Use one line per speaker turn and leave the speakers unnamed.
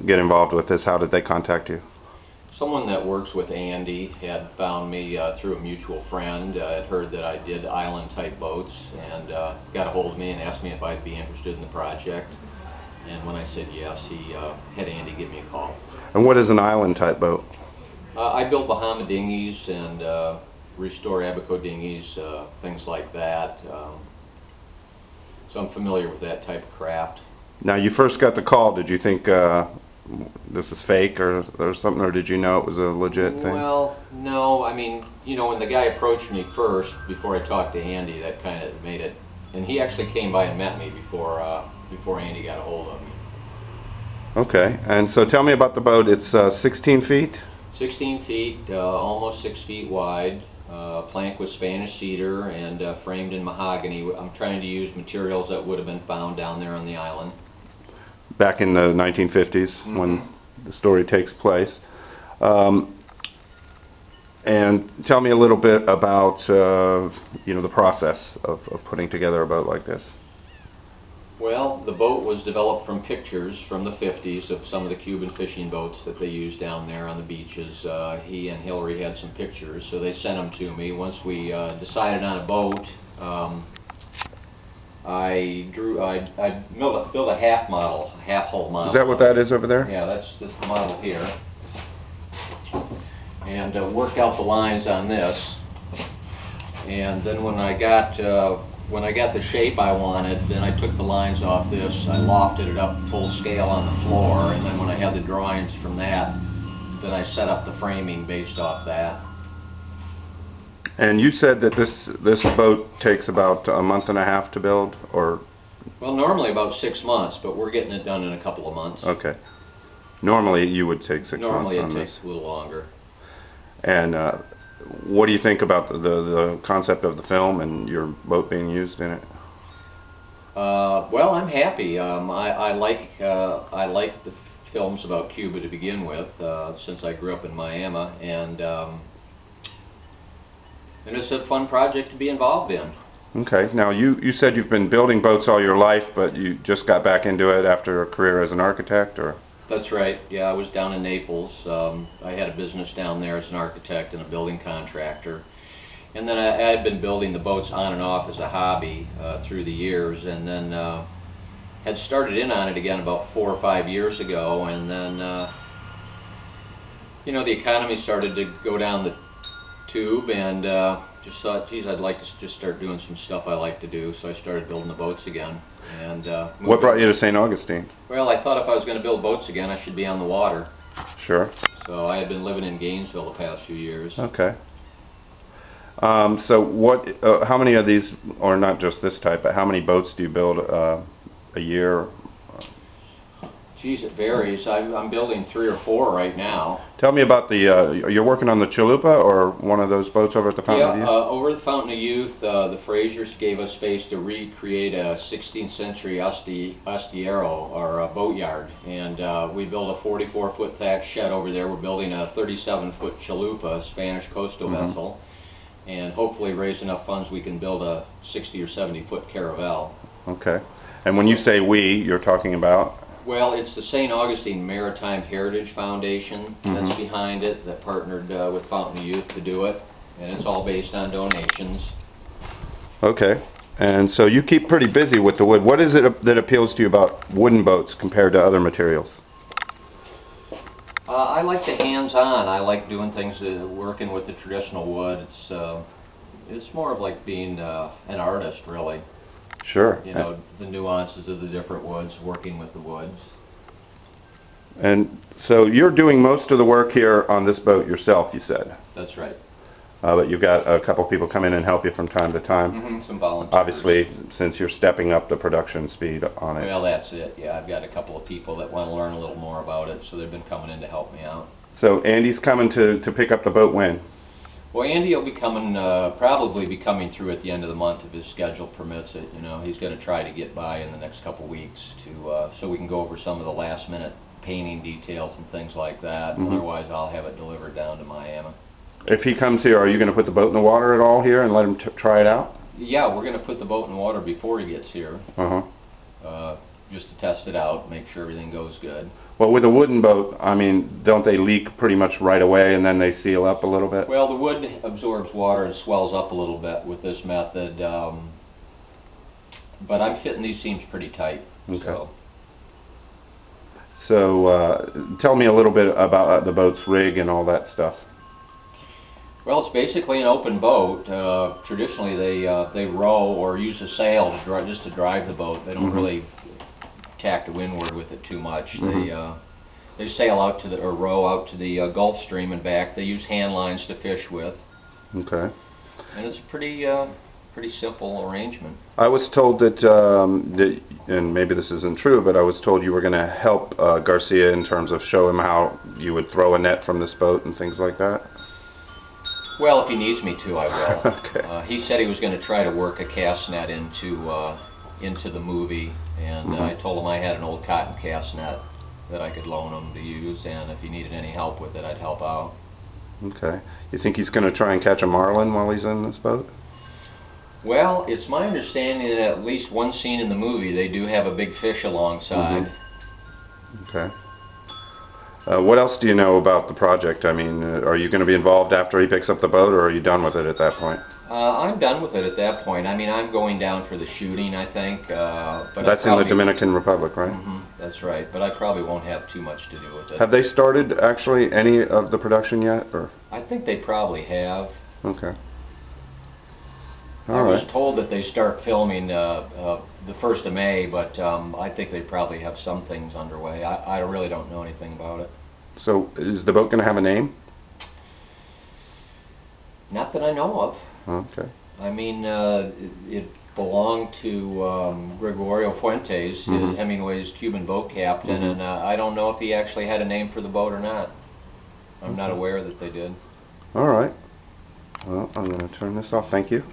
get involved with this? How did they contact you?
Someone that works with Andy had found me through a mutual friend, had heard that I did island type boats, and got a hold of me and asked me if I'd be interested in the project. And when I said yes, he had Andy give me a call.
And what is an island type boat?
I built Bahama dinghies and restore Abaco dinghies, things like that. So I'm familiar with that type of craft.
Now, you first got the call. Did you think this is fake or something, or did you know it was a legit thing?
Well, no. I mean, when the guy approached me first, before I talked to Andy, that kind of made it. And he actually came by and met me before Andy got a hold of me.
Okay, and so tell me about the boat. It's 16 feet?
16 feet, almost 6 feet wide, plank with Spanish cedar and framed in mahogany. I'm trying to use materials that would have been found down there on the island.
Back in the 1950s, when the story takes place. And tell me a little bit about the process of putting together a boat like this.
Well, the boat was developed from pictures from the 50s of some of the Cuban fishing boats that they used down there on the beaches. He and Hillary had some pictures, so they sent them to me. Once we decided on a boat, I built a half hull model.
Is that what that is over there?
Yeah, that's the model here. And worked out the lines on this. And then when I got the shape I wanted, then I took the lines off this, I lofted it up full scale on the floor, and then when I had the drawings from that, then I set up the framing based off that.
And you said that this boat takes about a month and a half to build, or?
Well, normally about 6 months, but we're getting it done in a couple of months.
Okay. Normally you would take 6 months on this.
Normally it takes a little longer.
And what do you think about the concept of the film and your boat being used in it?
Well, I'm happy. I like the films about Cuba to begin with, since I grew up in Miami, and it's a fun project to be involved in.
Okay. Now you said you've been building boats all your life, but you just got back into it after a career as an architect, or?
That's right. Yeah, I was down in Naples. I had a business down there as an architect and a building contractor. And then I had been building the boats on and off as a hobby through the years, and then had started in on it again about 4 or 5 years ago. And then, the economy started to go down the tube, and just thought, geez, I'd like to just start doing some stuff I like to do. So I started building the boats again. And
what brought you to St. Augustine?
Well, I thought if I was going to build boats again, I should be on the water.
Sure.
So I had been living in Gainesville the past few years.
Okay. So how many of these, or not just this type, but how many boats do you build a year?
Geez, it varies. I'm building 3 or 4 right now.
Tell me about you're working on the Chalupa or one of those boats over at the Fountain of Youth?
Yeah, over at the Fountain of Youth, the Frasers gave us space to recreate a 16th century astillero, or a boatyard. And we built a 44-foot thatch shed over there. We're building a 37-foot Chalupa, a Spanish coastal vessel. And hopefully raise enough funds we can build a 60 or 70-foot caravel.
Okay. And when you say we, you're talking about?
Well, it's the St. Augustine Maritime Heritage Foundation that's behind it, that partnered with Fountain of Youth to do it, and it's all based on donations.
Okay. And so you keep pretty busy with the wood. What is it that appeals to you about wooden boats compared to other materials?
I like the hands-on. I like doing things, working with the traditional wood. It's more of like being an artist, really.
Sure.
The nuances of the different woods, working with the woods.
And so you're doing most of the work here on this boat yourself, you said?
That's right.
But you've got a couple people come in and help you from time to time?
Some volunteers.
Obviously, since you're stepping up the production speed on it.
Well, that's it. Yeah, I've got a couple of people that want to learn a little more about it, so they've been coming in to help me out.
So Andy's coming to pick up the boat when?
Well, Andy will be coming, probably be coming through at the end of the month if his schedule permits it. He's going to try to get by in the next couple weeks so we can go over some of the last-minute painting details and things like that. Otherwise, I'll have it delivered down to Miami.
If he comes here, are you going to put the boat in the water at all here and let him try it out?
Yeah, we're going to put the boat in the water before he gets here. just to test it out, make sure everything goes good.
Well, with a wooden boat, I mean, don't they leak pretty much right away and then they seal up a little bit?
Well, the wood absorbs water and swells up a little bit with this method, but I'm fitting these seams pretty tight.
Okay. So tell me a little bit about the boat's rig and all that stuff.
Well, it's basically an open boat. Traditionally, they row or use a sail to just to drive the boat. They don't really tack to windward with it too much. They sail out to the or row out to the Gulf Stream and back. They use hand lines to fish with.
Okay.
And it's a pretty simple arrangement.
I was told that, and maybe this isn't true, but I was told you were going to help Garcia in terms of show him how you would throw a net from this boat and things like that.
Well, if he needs me to, I will.
Okay.
He said he was going to try to work a cast net into the movie, and I told him I had an old cotton cast net that I could loan him to use, and if he needed any help with it, I'd help out.
Okay. You think he's going to try and catch a marlin while he's in this boat?
Well, it's my understanding that at least one scene in the movie, they do have a big fish alongside.
Okay. What else do you know about the project? I mean, are you going to be involved after he picks up the boat, or are you done with it at that point?
I'm done with it at that point. I mean, I'm going down for the shooting, I think. But
That's in the Dominican Republic, right?
That's right, but I probably won't have too much to do with it.
Have they started actually any of the production yet, or?
I think they probably have.
Okay.
I was told that they start filming the 1st of May, but I think they probably have some things underway. I really don't know anything about it.
So is the boat going to have a name?
Not that I know of.
Okay.
I mean, it belonged to Gregorio Fuentes, Hemingway's Cuban boat captain, and I don't know if he actually had a name for the boat or not. I'm not aware that they did.
All right. Well, I'm going to turn this off. Thank you.